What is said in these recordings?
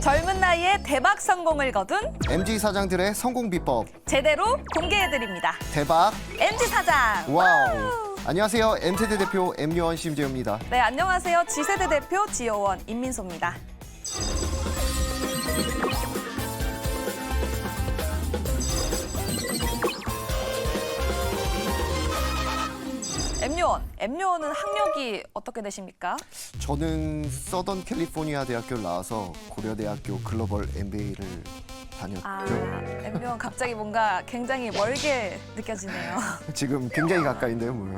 젊은 나이에 대박 성공을 거둔 MZ 사장들의 성공 비법 제대로 공개해드립니다. 대박 MZ 사장. 와우. 안녕하세요. M세대 대표 M요원 심재우입니다. 네, 안녕하세요. G세대 대표 지효원 임민소입니다. M요원은 학력이 어떻게 되십니까? 저는 서던 캘리포니아 대학교를 나와서 고려대학교 글로벌 MBA를 다녔죠. M요원 갑자기 뭔가 굉장히 멀게 느껴지네요. 지금 굉장히 가까이인데요, 물론.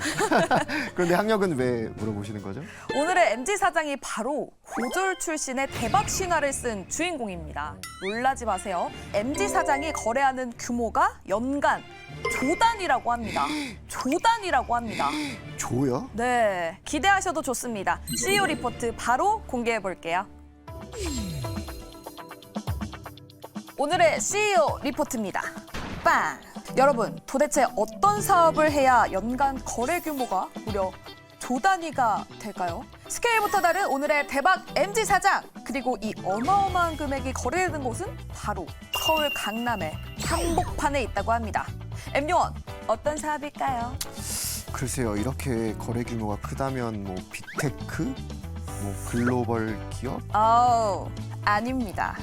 그런데 학력은 왜 물어보시는 거죠? 오늘의 MZ 사장이 바로 고졸 출신의 대박 신화를 쓴 주인공입니다. 놀라지 마세요. MZ 사장이 거래하는 규모가 연간 조단이라고 합니다. 조단이라고 합니다. 조요? 네, 기대하셔도 좋습니다. CEO 리포트 바로 공개해 볼게요. 오늘의 CEO 리포트입니다. 빵! 여러분, 도대체 어떤 사업을 해야 연간 거래 규모가 무려 조 단위가 될까요? 스케일부터 다른 오늘의 대박 MZ 사장! 그리고 이 어마어마한 금액이 거래되는 곳은 바로 서울 강남의 한복판에 있다고 합니다. M요원, 어떤 사업일까요? 글쎄요, 이렇게 거래 규모가 크다면 뭐 빅테크? 뭐 글로벌 기업? 아닙니다.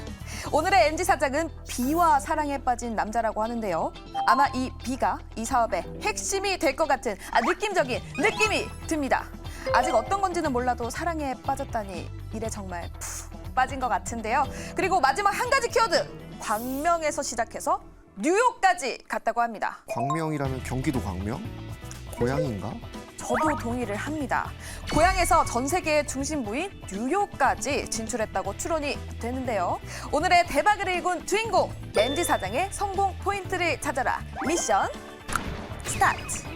오늘의 MZ 사장은 비와 사랑에 빠진 남자라고 하는데요. 아마 이 비가 이 사업의 핵심이 될 것 같은 느낌적인 느낌이 듭니다. 아직 어떤 건지는 몰라도 사랑에 빠졌다니 이래 정말 푹 빠진 것 같은데요. 그리고 마지막 한 가지 키워드, 광명에서 시작해서 뉴욕까지 갔다고 합니다. 광명이라면 경기도 광명? 고향인가? 저도 동의를 합니다. 고향에서 전 세계의 중심부인 뉴욕까지 진출했다고 추론이 되는데요. 오늘의 대박을 일군 주인공, MZ 사장의 성공 포인트를 찾아라. 미션 스타트!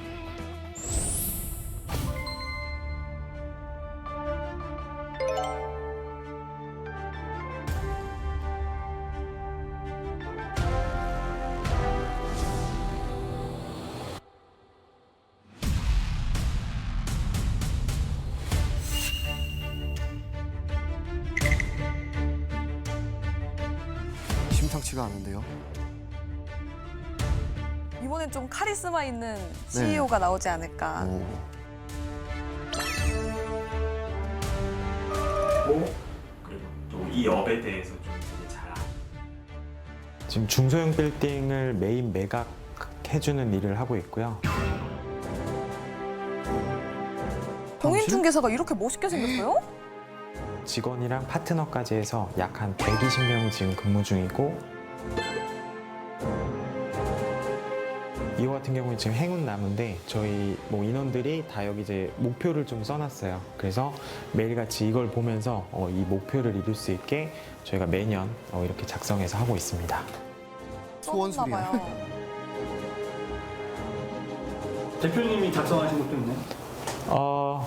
심상치가 않은데요. 이번엔 좀 카리스마 있는 CEO가 나오지 않을까. 그리고 또 이 업에 대해서 좀 되게 잘 알아요. 지금 중소형 빌딩을 메인 매각해주는 일을 하고 있고요. 공인중개사가 이렇게 멋있게 생겼어요? 직원이랑 파트너까지 해서 약 한 120명 지금 근무 중이고, 이거 같은 경우는 지금 행운나무인데 저희 뭐 인원들이 다 여기 이제 목표를 좀 써놨어요. 그래서 매일같이 이걸 보면서 이 목표를 이룰 수 있게 저희가 매년 이렇게 작성해서 하고 있습니다. 소원술이야. 봐요. 대표님이 작성하신 것도 있나요?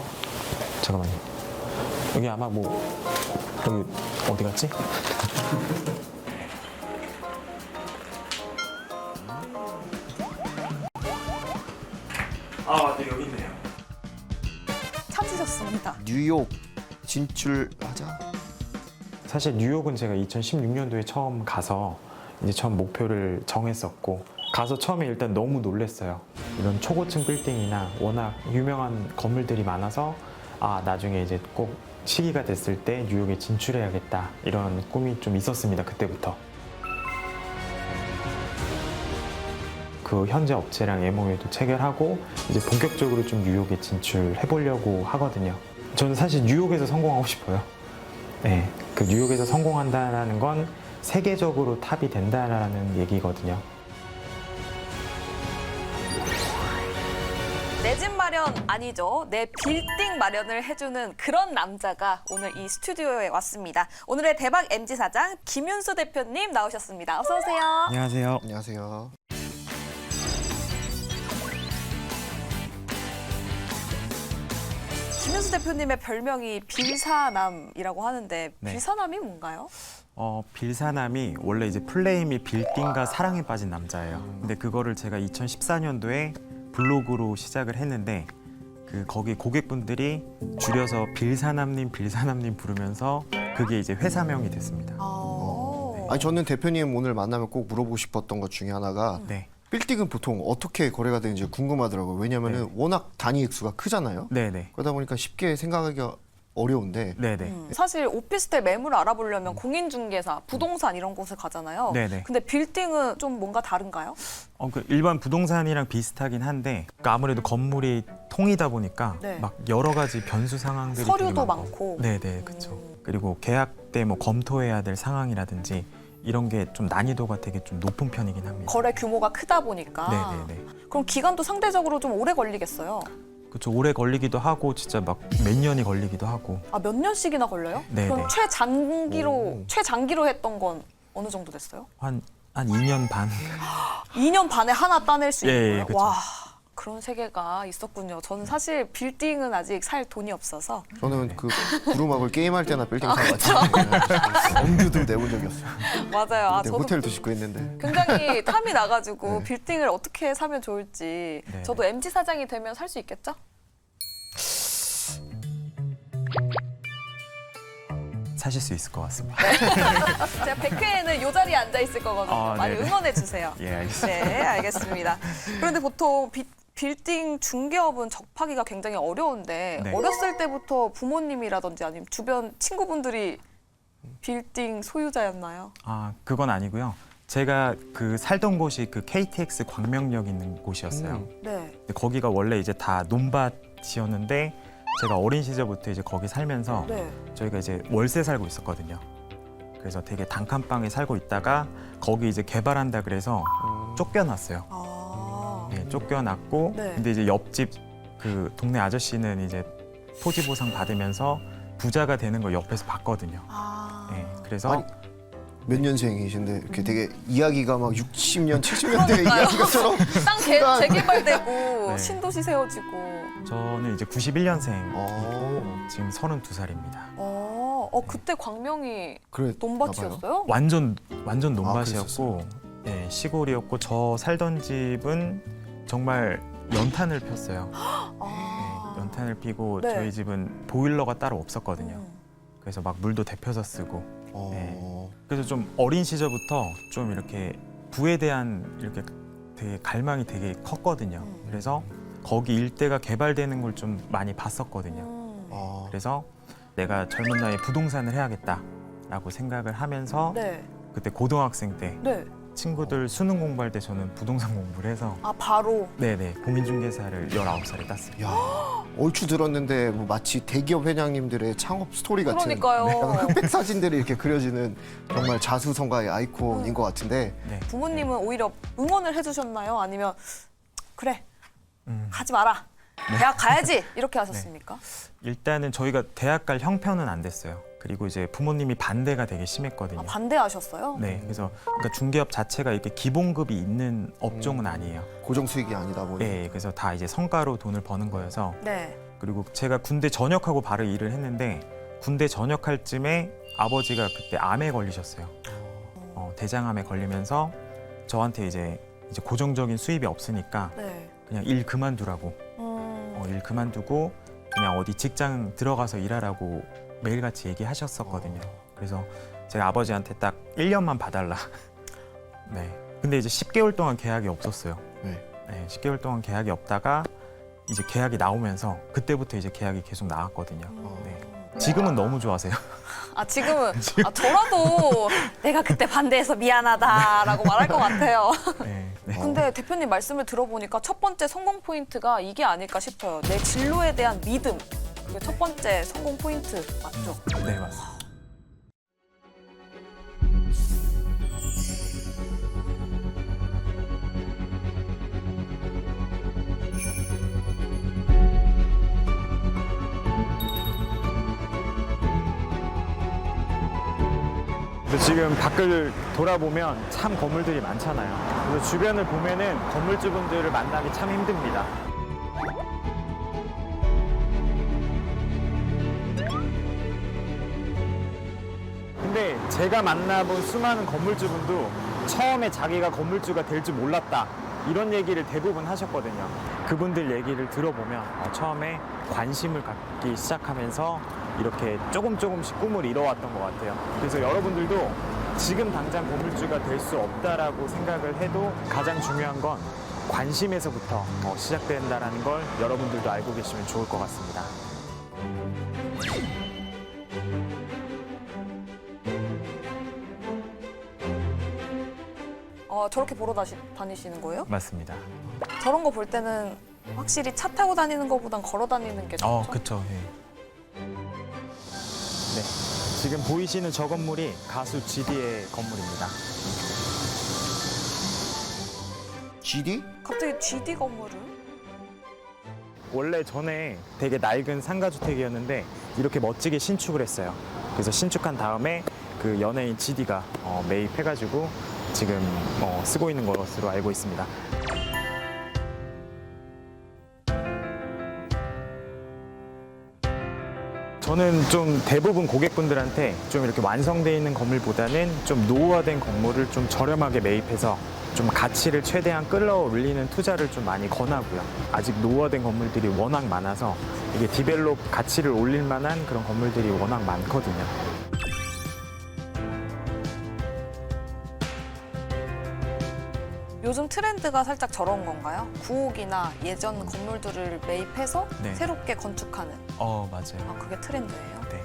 잠깐만요. 여기 아마 뭐 여기 어디 갔지? 네, 여기 있네요. 참으셨습니다. 뉴욕 진출하자. 사실 뉴욕은 제가 2016년도에 처음 가서 이제 처음 목표를 정했었고, 가서 처음에 일단 너무 놀랐어요. 이런 초고층 빌딩이나 워낙 유명한 건물들이 많아서 나중에 이제 꼭 시기가 됐을 때 뉴욕에 진출해야겠다, 이런 꿈이 좀 있었습니다. 그때부터. 그 현재 업체랑 MOU도 체결하고 이제 본격적으로 좀 뉴욕에 진출해 보려고 하거든요. 저는 사실 뉴욕에서 성공하고 싶어요. 네, 그 뉴욕에서 성공한다는 건 세계적으로 탑이 된다라는 얘기거든요. 내 집 마련 아니죠. 내 빌딩 마련을 해주는 그런 남자가 오늘 이 스튜디오에 왔습니다. 오늘의 대박 MZ 사장 김윤수 대표님 나오셨습니다. 어서 오세요. 안녕하세요. 안녕하세요. 김윤수 대표님의 별명이 빌사남이라고 하는데 네. 빌사남이 뭔가요? 빌사남이 원래 이제 플레임이 빌딩과 사랑에 빠진 남자예요. 근데 그거를 제가 2014년도에 블로그로 시작을 했는데, 거기 고객분들이 줄여서 빌사남님 부르면서 그게 이제 회사명이 됐습니다. 아니 저는 대표님 오늘 만나면 꼭 물어보고 싶었던 것 중에 하나가 네. 빌딩은 보통 어떻게 거래가 되는지 궁금하더라고요. 왜냐면은 워낙 단위 액수가 크잖아요. 네네. 그러다 보니까 쉽게 생각하기가 어려운데 네네. 사실 오피스텔 매물을 알아보려면 공인중개사, 부동산 이런 곳을 가잖아요. 네네. 근데 빌딩은 좀 뭔가 다른가요? 그 일반 부동산이랑 비슷하긴 한데 그러니까 아무래도 건물이 통이다 보니까 네. 막 여러 가지 변수 상황들이 서류도 되게 많고. 네네, 그렇죠. 그리고 계약 때 뭐 검토해야 될 상황이라든지 이런 게 좀 난이도가 되게 좀 높은 편이긴 합니다. 거래 규모가 크다 보니까. 네네네. 그럼 기간도 상대적으로 좀 오래 걸리겠어요. 그렇죠. 오래 걸리기도 하고 진짜 막 몇 년이 걸리기도 하고. 아, 몇 년씩이나 걸려요? 네네. 그럼 최장기로 했던 건 어느 정도 됐어요? 한 2년 반. 2년 반에 하나 따낼 수 있는 예, 거예요? 그쵸. 와, 그런 세계가 있었군요. 저는 사실 빌딩은 아직 살 돈이 없어서. 저는 그 부루마블 게임할 때나 빌딩 사봤지. 엄두도 내본 적이 없어요. 맞아요. 아, 근데 저도 호텔도 짓고 했는데. 굉장히 탐이 나가지고 네. 빌딩을 어떻게 사면 좋을지. 네. 저도 MG 사장이 되면 살 수 있겠죠? 사실 수 있을 것 같습니다. 제가 100회에는 이 자리에 앉아 있을 거거든요. 아, 많이 네네. 응원해 주세요. 예, 알겠습니다. 네, 알겠습니다. 그런데 보통 빌딩 중개업은 접하기가 굉장히 어려운데 네. 어렸을 때부터 부모님이라든지 아니면 주변 친구분들이 빌딩 소유자였나요? 아, 그건 아니고요. 제가 그 살던 곳이 그 KTX 광명역 있는 곳이었어요. 네. 근데 거기가 원래 이제 다 논밭이었는데 제가 어린 시절부터 이제 거기 살면서 네. 저희가 이제 월세 살고 있었거든요. 그래서 되게 단칸방에 살고 있다가 거기 이제 개발한다 그래서 쫓겨났어요. 아. 네, 쫓겨났고 네. 근데 이제 옆집 그 동네 아저씨는 이제 토지 보상 받으면서 부자가 되는 걸 옆에서 봤거든요. 아. 네, 그래서 아니, 몇 년생이신데 이렇게 되게 이야기가 막 60년, 70년대 그러니까요. 이야기처럼 땅 순간- 재개발되고 네. 신도시 세워지고. 저는 이제 91년생 어. 지금 32살입니다. 그때 광명이 그래 논밭이었어요? 완전 논밭이었고 그랬었어요? 네, 시골이었고 저 살던 집은 정말 연탄을 폈어요. 네, 아. 연탄을 피고 네. 저희 집은 보일러가 따로 없었거든요. 그래서 막 물도 데펴서 쓰고 어. 그래서 좀 어린 시절부터 좀 이렇게 부에 대한 이렇게 되게 갈망이 되게 컸거든요. 그래서 거기 일대가 개발되는 걸 좀 많이 봤었거든요. 어. 그래서 내가 젊은 나이에 부동산을 해야겠다라고 생각을 하면서 네. 그때 고등학생 때 네. 친구들 수능 공부할 때 저는 부동산 공부를 해서 아, 바로. 네네 공인중개사를 19살에 땄어요. 야, 얼추 들었는데 뭐 마치 대기업 회장님들의 창업 스토리 같은 그러니까요. 약간 흑백 사진들이 이렇게 그려지는 정말 자수성가의 아이콘인 것 같은데 네. 부모님은 오히려 응원을 해주셨나요? 아니면 그래 음, 가지 마라 대학 가야지 이렇게 하셨습니까? 일단은 저희가 대학 갈 형편은 안 됐어요. 그리고 이제 부모님이 반대가 되게 심했거든요. 아, 반대하셨어요? 네, 그래서 그러니까 중개업 자체가 이렇게 기본급이 있는 업종은 아니에요. 고정 수익이 아니다 보니 네, 그래서 다 이제 성과로 돈을 버는 거여서 네. 그리고 제가 군대 전역하고 바로 일을 했는데 군대 전역할 쯤에 아버지가 그때 암에 걸리셨어요. 대장암에 걸리면서 저한테 이제 고정적인 수입이 없으니까 네. 그냥 일 그만두라고 일 그만두고 그냥 어디 직장 들어가서 일하라고 매일같이 얘기하셨었거든요. 그래서 제가 아버지한테 딱 1년만 봐달라. 네. 근데 이제 10개월 동안 계약이 없었어요. 네. 네, 10개월 동안 계약이 없다가 이제 계약이 나오면서 그때부터 이제 계약이 계속 나왔거든요. 네. 지금은 너무 좋아하세요. 아, 지금은 아, 저라도 내가 그때 반대해서 미안하다라고 말할 것 같아요. 네, 네. 근데 대표님 말씀을 들어보니까 첫 번째 성공 포인트가 이게 아닐까 싶어요. 내 진로에 대한 믿음. 그게 첫 번째 성공 포인트 맞죠? 네, 맞습니다. 지금 밖을 돌아보면 참 건물들이 많잖아요. 그래서 주변을 보면은 건물주분들을 만나기 참 힘듭니다. 근데 제가 만나본 수많은 건물주분도 처음에 자기가 건물주가 될 줄 몰랐다. 이런 얘기를 대부분 하셨거든요. 그분들 얘기를 들어보면 처음에 관심을 갖기 시작하면서 이렇게 조금씩 꿈을 이뤄왔던 것 같아요. 그래서 여러분들도 지금 당장 건물주가 될 수 없다라고 생각을 해도 가장 중요한 건 관심에서부터 시작된다라는 걸 여러분들도 알고 계시면 좋을 것 같습니다. 저렇게 보러 다니시는 거예요? 맞습니다. 저런 거 볼 때는 확실히 차 타고 다니는 것보단 걸어 다니는 게 좋죠? 그쵸. 예. 네, 지금 보이시는 저 건물이 가수 GD의 건물입니다. GD? 갑자기 GD 건물을? 원래 전에 되게 낡은 상가주택이었는데 이렇게 멋지게 신축을 했어요. 그래서 신축한 다음에 그 연예인 GD가 매입해가지고 지금 쓰고 있는 것으로 알고 있습니다. 저는 좀 대부분 고객분들한테 좀 이렇게 완성되어 있는 건물보다는 좀 노후화된 건물을 좀 저렴하게 매입해서 좀 가치를 최대한 끌어올리는 투자를 좀 많이 권하고요. 아직 노후화된 건물들이 워낙 많아서 이게 디벨롭 가치를 올릴 만한 그런 건물들이 워낙 많거든요. 요즘 트렌드가 살짝 저런 건가요? 구옥이나 예전 건물들을 매입해서 네. 새롭게 건축하는. 맞아요. 그게 트렌드예요? 네.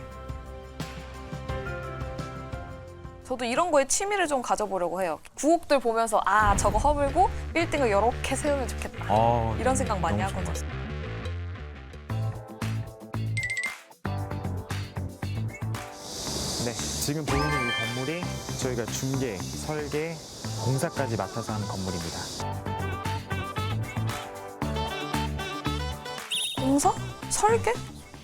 저도 이런 거에 취미를 좀 가져보려고 해요. 구옥들 보면서 저거 허물고 빌딩을 이렇게 세우면 좋겠다. 이런 생각 많이 너무 좋은 것 하거든요. 네, 지금 보이는 이 건물이 저희가 중개, 설계, 공사까지 맡아서 하는 건물입니다. 공사? 설계?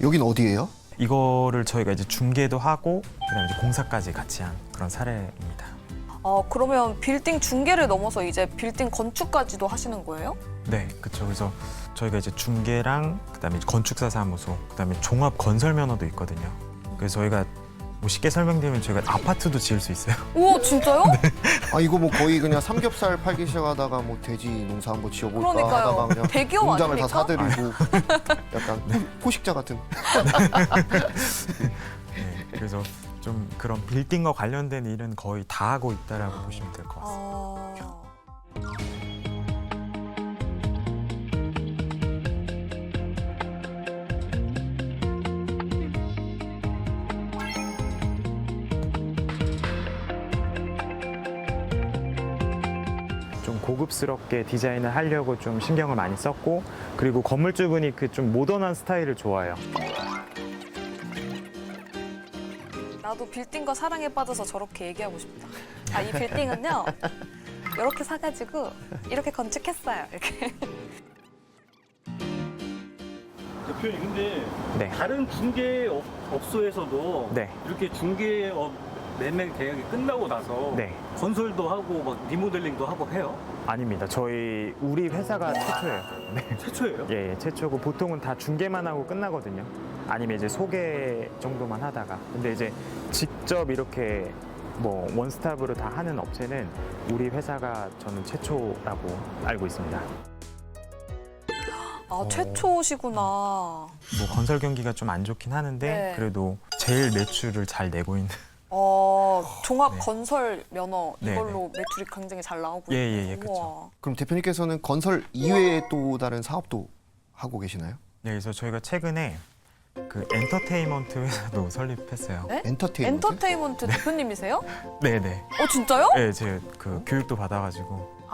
여긴 어디예요? 이거를 저희가 이제 중개도 하고 그다음에 이제 공사까지 같이 한 그런 사례입니다. 그러면 빌딩 중개를 넘어서 이제 빌딩 건축까지도 하시는 거예요? 네, 그렇죠. 그래서 저희가 이제 중개랑 그다음에 건축사 사무소, 그다음에 종합 건설 면허도 있거든요. 그래서 저희가 뭐 쉽게 설명드리면 저희가 아파트도 지을 수 있어요. 오, 진짜요? 이거 뭐 거의 그냥 삼겹살 팔기 시작하다가 뭐 돼지 농사 한번 지어볼까 그러니까요. 하다가 그냥 대기업 농장을 다 아닙니까? 사들이고 약간 포식자 같은. 네, 그래서 좀 그런 빌딩과 관련된 일은 거의 다 하고 있다라고 보시면 될 것 같습니다. 좀 고급스럽게 디자인을 하려고 좀 신경을 많이 썼고, 그리고 건물주분이 그 좀 모던한 스타일을 좋아해요. 나도 빌딩과 사랑에 빠져서 저렇게 얘기하고 싶다. 이 빌딩은요, 이렇게 사가지고 이렇게 건축했어요. 이렇게. 대표님 근데 네. 다른 중개업소에서도 네. 이렇게 중개업 매매 계약이 끝나고 나서 네. 건설도 하고 막 리모델링도 하고 해요? 아닙니다. 우리 회사가 최초예요. 네. 최초예요? 예, 최초고 보통은 다 중개만 하고 끝나거든요. 아니면 이제 소개 정도만 하다가. 근데 이제 직접 이렇게 뭐 원스톱으로 다 하는 업체는 우리 회사가 저는 최초라고 알고 있습니다. 최초시구나. 뭐 건설 경기가 좀 안 좋긴 하는데 네. 그래도 제일 매출을 잘 내고 있는. 종합 네. 건설 면허 네, 이걸로 매출이 굉장히 잘 나오고 예, 있네요. 예, 예, 그쵸. 우와. 그럼 대표님께서는 건설 이외에 또 다른 사업도 하고 계시나요? 네, 그래서 저희가 최근에 그 엔터테인먼트 회사도 설립했어요. 네? 엔터테인먼트? 엔터테인먼트 대표님이세요? 네, 네. 진짜요? 네, 제가 그 교육도 받아가지고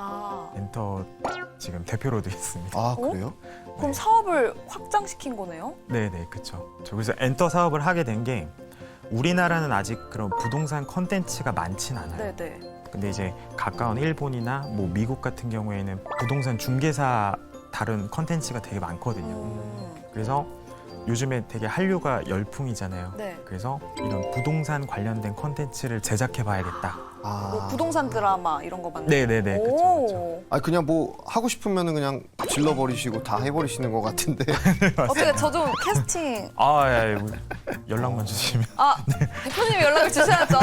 엔터 지금 대표로도 있습니다. 그래요? 그럼 사업을 확장시킨 거네요? 네네, 그쵸. 저 그래서 엔터 사업을 하게 된 게 우리나라는 아직 그런 부동산 컨텐츠가 많진 않아요. 네네. 근데 이제 가까운 일본이나 뭐 미국 같은 경우에는 부동산 중개사 다른 컨텐츠가 되게 많거든요. 그래서 요즘에 되게 한류가 열풍이잖아요. 네. 그래서 이런 부동산 관련된 컨텐츠를 제작해 봐야겠다. 뭐 부동산 드라마 이런 거 만드는 네네네, 그쵸, 그쵸. 그냥 뭐 하고 싶으면은 그냥 질러버리시고 다 해버리시는 것 같은데. 어떻게 저 좀 캐스팅 예, 뭐 연락만 주시면. 대표님이 연락을 주셔야죠.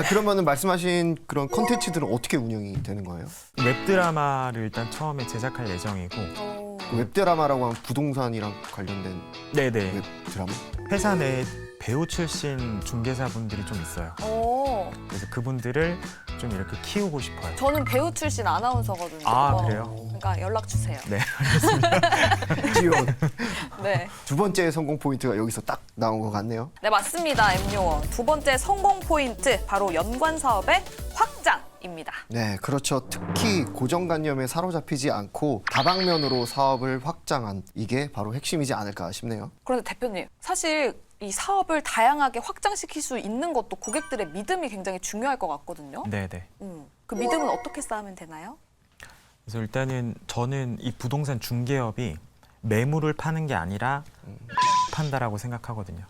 그러면은 말씀하신 그런 콘텐츠들은 어떻게 운영이 되는 거예요? 웹드라마를 일단 처음에 제작할 예정이고. 웹드라마라고 하면 부동산이랑 관련된 네네. 웹드라마? 회사 내 배우 출신 중개사분들이 좀 있어요. 오, 그래서 그분들을 좀 이렇게 키우고 싶어요. 저는 배우 출신 아나운서거든요. 아, 그래요? 그러니까 연락 주세요. 네. 지원. 네. 두 번째 성공 포인트가 여기서 딱 나온 것 같네요. 네, 맞습니다. M요원. 두 번째 성공 포인트, 바로 연관 사업의 확장입니다. 네, 그렇죠. 특히 고정관념에 사로잡히지 않고 다방면으로 사업을 확장한 이게 바로 핵심이지 않을까 싶네요. 그런데 대표님, 사실 이 사업을 다양하게 확장시킬 수 있는 것도 고객들의 믿음이 굉장히 중요할 것 같거든요. 네네. 그 믿음은 어떻게 쌓으면 되나요? 그래서 일단은 저는 이 부동산 중개업이 매물을 파는 게 아니라 판다라고 생각하거든요.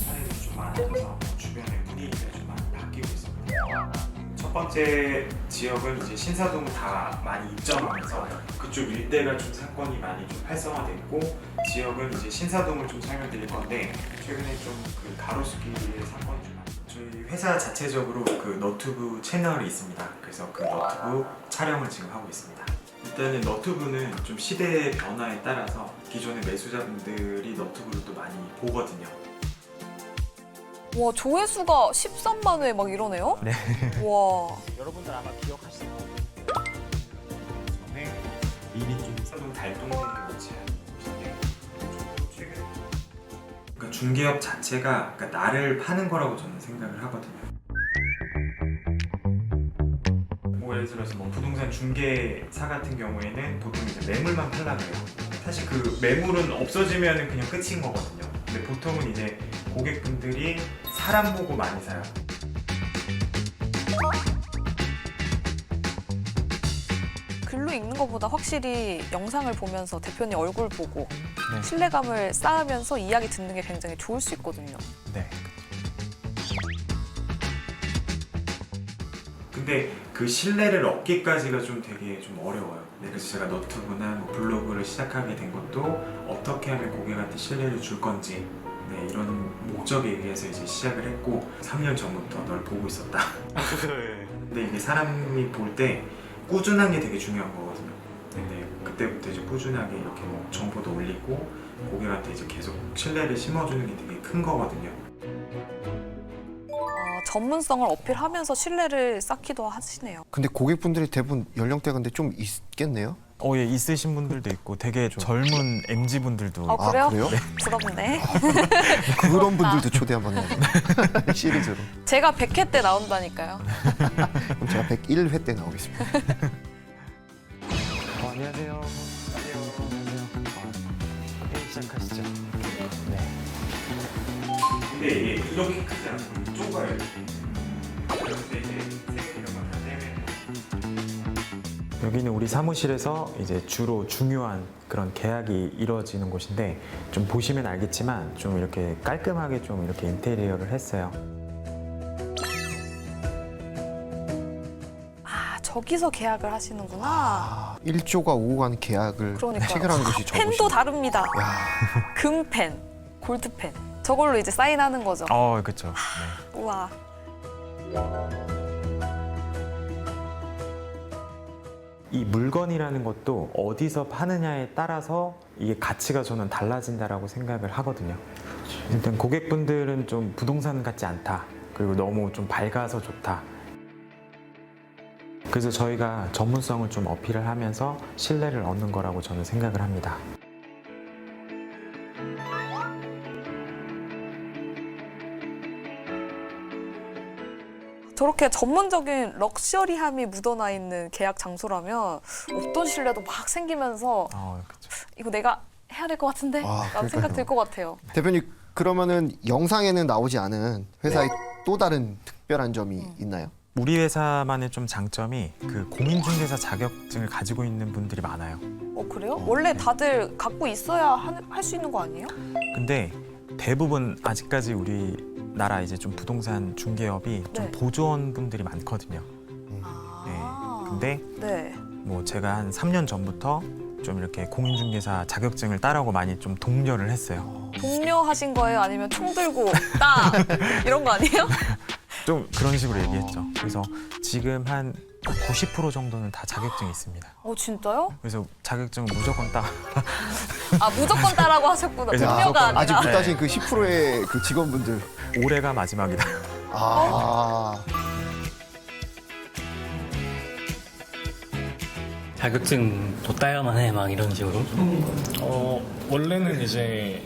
사례들이 좀 많아져서 주변의 분위기가 좀 많이 바뀌고 있습니다. 첫 번째 지역은 이제 신사동을 다 많이 입점하면서 그쪽 일대가 좀 상권이 많이 좀 활성화됐고, 지역은 이제 신사동을 좀 설명드릴 건데, 최근에 좀 그 가로수길의 상권이 좀 많아요. 저희 회사 자체적으로 그 너튜브 채널이 있습니다. 그래서 그 너튜브 촬영을 지금 하고 있습니다. 일단은 너튜브는 좀 시대의 변화에 따라서 기존의 매수자분들이 너튜브를 또 많이 보거든요. 와, 조회수가 13만 회 막 이러네요? 네. 와. 여러분들 아마 기억하실 거예요. 전에 미리 좀 사동 달동네에 위치한 곳인데, 좀 최근 그러니까 중개업 자체가 그러니까 나를 파는 거라고 저는 생각을 하거든요. 뭐 예를 들어서 뭐 부동산 중개사 같은 경우에는 보통 이제 매물만 팔려고 해요. 사실 그 매물은 없어지면 그냥 끝인 거거든요. 근데 보통은 이제 고객분들이 사람 보고 많이 사요. 글로 읽는 것보다 확실히 영상을 보면서 대표님 얼굴 보고 네. 신뢰감을 쌓으면서 이야기 듣는 게 굉장히 좋을 수 있거든요. 네. 근데 그 신뢰를 얻기까지가 좀 되게 좀 어려워요. 네, 그래서 제가 너튜브나 뭐 블로그를 시작하게 된 것도 어떻게 하면 고객한테 신뢰를 줄 건지, 네, 이런 목적에 의해서 이제 시작을 했고, 3년 전부터 널 보고 있었다. 근데 이게 사람이 볼 때 꾸준한 게 되게 중요한 거거든요. 근데 그때부터 이제 꾸준하게 이렇게 뭐 정보도 올리고 고객한테 이제 계속 신뢰를 심어주는 게 되게 큰 거거든요. 전문성을 어필하면서 신뢰를 쌓기도 하시네요. 근데 고객분들이 대부분 연령대가 근데 좀 있겠네요? 예, 있으신 분들도 있고 되게 젊은 MZ분들도 아, 그래요? 그래요? 부럽네. 그런 분들도 초대 한번 해야 돼요. 시리즈로. 제가 100회 때 나온다니까요. 그럼 제가 101회 때 나오겠습니다. 안녕하세요. 안녕하세요. 회의 시작하시죠. 네. 근데 이게 이렇게 크지 않고 좁아요. 그럴 때 이제 세균이랑 다 때문에 여기는 우리 사무실에서 이제 주로 중요한 그런 계약이 이루어지는 곳인데, 좀 보시면 알겠지만 좀 이렇게 깔끔하게 좀 이렇게 인테리어를 했어요. 아, 저기서 계약을 하시는구나. 1조가 오고 가는 계약을 그러니까요. 체결한 곳이 펜도 저곳이. 다릅니다. 야, 금펜, 골드펜. 저걸로 이제 사인하는 거죠. 그렇죠. 우와. 이 물건이라는 것도 어디서 파느냐에 따라서 이게 가치가 저는 달라진다라고 생각을 하거든요. 일단 고객분들은 좀 부동산 같지 않다, 그리고 너무 좀 밝아서 좋다. 그래서 저희가 전문성을 좀 어필을 하면서 신뢰를 얻는 거라고 저는 생각을 합니다. 저렇게 전문적인 럭셔리함이 묻어나 있는 계약 장소라면 없던 신뢰도 막 생기면서 그렇죠. 이거 내가 해야 될 것 같은데? 아, 라는 생각 그러니까요. 들 것 같아요. 대표님 그러면은 영상에는 나오지 않은 회사의 또 다른 특별한 점이 있나요? 우리 회사만의 좀 장점이 그 공인중개사 자격증을 가지고 있는 분들이 많아요. 그래요? 원래 다들 갖고 있어야 할 수 있는 거 아니에요? 근데 대부분 아직까지 우리나라 이제 좀 부동산 중개업이 좀 네. 보조원 분들이 많거든요. 아. 근데 네. 뭐 제가 한 3년 전부터 좀 이렇게 공인중개사 자격증을 따라고 많이 좀 독려를 했어요. 독려하신 거예요? 아니면 총 들고 따 이런 거 아니에요? 좀 그런 식으로 얘기했죠. 그래서 지금 한 90% 정도는 다 자격증이 있습니다. 진짜요? 그래서 자격증은 무조건 따. 무조건 따라고 하셨구나. 그래서 동료가 아니라. 아직 못 네. 따신 그 10%의 그 직원분들. 올해가 마지막이다. 아. 자격증도 따야만 해, 막 이런 식으로. 원래는 이제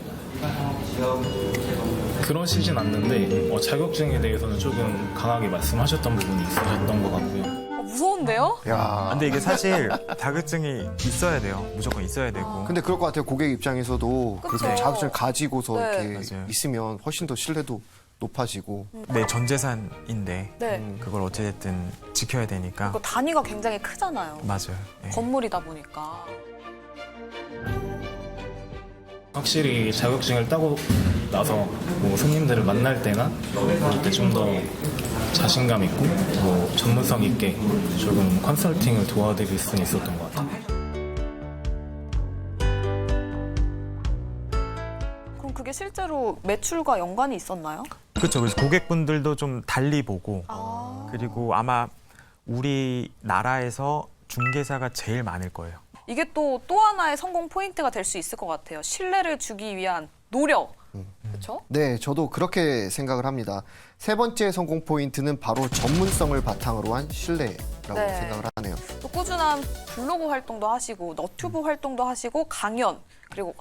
그러시진 않는데 자격증에 대해서는 조금 강하게 말씀하셨던 부분이 있으셨던 것 같고요. 무서운데요? 야. 근데 이게 사실 자격증이 있어야 돼요. 무조건 있어야 되고. 근데 그럴 것 같아요. 고객 입장에서도 그쵸. 그렇게 자격증을 가지고서 네. 이렇게 맞아요. 있으면 훨씬 더 신뢰도 높아지고. 내 전 재산인데 네. 그걸 어찌됐든 지켜야 되니까. 그 단위가 굉장히 크잖아요. 맞아요. 네. 건물이다 보니까. 확실히 자격증을 따고 나서 뭐 손님들을 만날 때나 그럴 때 좀 더 자신감 있고 뭐 전문성 있게 조금 컨설팅을 도와드릴 수는 있었던 것 같아요. 그럼 그게 실제로 매출과 연관이 있었나요? 그렇죠. 그래서 고객분들도 좀 달리 보고 아. 그리고 아마 우리나라에서 중개사가 제일 많을 거예요. 이게 또 하나의 성공 포인트가 될 수 있을 것 같아요. 신뢰를 주기 위한 노력. 그렇죠? 네, 저도 그렇게 생각을 합니다. 세 번째 성공 포인트는 바로 전문성을 바탕으로 한 신뢰라고 네. 생각을 하네요. 또 꾸준한 블로그 활동도 하시고 너튜브 활동도 하시고 강연 그리고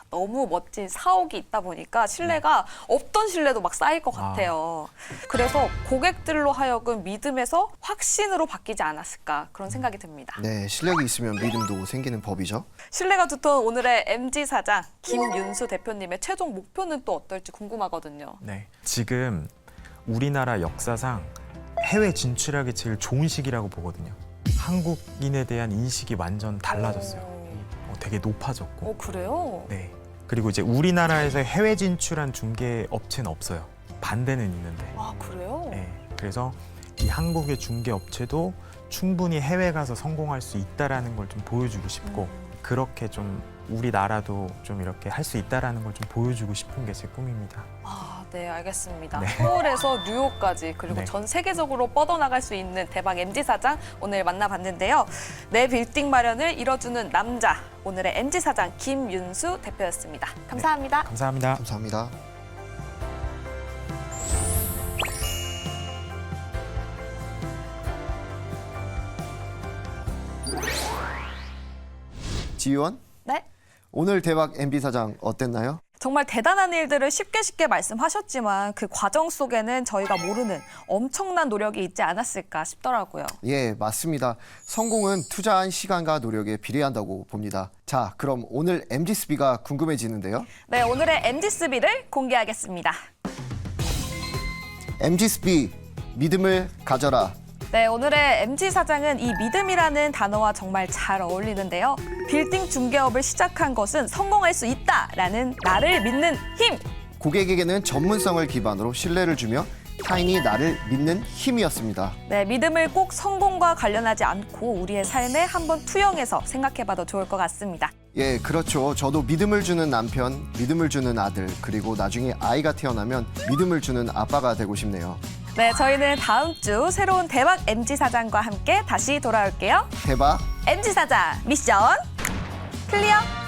너무 멋진 사옥이 있다 보니까 신뢰가 없던 신뢰도 막 쌓일 것 같아요. 그래서 고객들로 하여금 믿음에서 확신으로 바뀌지 않았을까 그런 생각이 듭니다. 네, 실력이 있으면 믿음도 생기는 법이죠. 신뢰가 두터운 오늘의 MG 사장 김윤수 대표님의 최종 목표는 또 어떨지 궁금하거든요. 네. 지금 우리나라 역사상 해외 진출하기 제일 좋은 시기라고 보거든요. 한국인에 대한 인식이 완전 달라졌어요. 되게 높아졌고. 그래요? 네. 그리고 이제 우리나라에서 해외 진출한 중개 업체는 없어요. 반대는 있는데. 그래요? 네. 그래서 이 한국의 중개 업체도 충분히 해외 가서 성공할 수 있다라는 걸 좀 보여주고 싶고 그렇게 좀 우리나라도 좀 이렇게 할 수 있다라는 걸 좀 보여주고 싶은 게 제 꿈입니다. 네, 알겠습니다. 네. 서울에서 뉴욕까지 그리고 네. 전 세계적으로 뻗어나갈 수 있는 대박 MG 사장 오늘 만나봤는데요. 내 빌딩 마련을 이뤄주는 남자 오늘의 MG 사장 김윤수 대표였습니다. 감사합니다. 감사합니다. 감사합니다. 지휘원, 네. 오늘 대박 MB 사장 어땠나요? 정말 대단한 일들을 쉽게 말씀하셨지만 그 과정 속에는 저희가 모르는 엄청난 노력이 있지 않았을까 싶더라고요. 예, 맞습니다. 성공은 투자한 시간과 노력에 비례한다고 봅니다. 자, 그럼 오늘 MGSB가 궁금해지는데요. 네, 오늘의 MGSB를 공개하겠습니다. MGSB, 믿음을 가져라. 네, 오늘의 MG 사장은 이 믿음이라는 단어와 정말 잘 어울리는데요. 빌딩 중개업을 시작한 것은 성공할 수 있다라는 나를 믿는 힘. 고객에게는 전문성을 기반으로 신뢰를 주며 타인이 나를 믿는 힘이었습니다. 네, 믿음을 꼭 성공과 관련하지 않고 우리의 삶에 한번 투영해서 생각해봐도 좋을 것 같습니다. 예, 그렇죠. 저도 믿음을 주는 남편, 믿음을 주는 아들, 그리고 나중에 아이가 태어나면 믿음을 주는 아빠가 되고 싶네요. 네, 저희는 다음 주 새로운 대박 MG 사장과 함께 다시 돌아올게요. 대박! MG 사장 미션 클리어.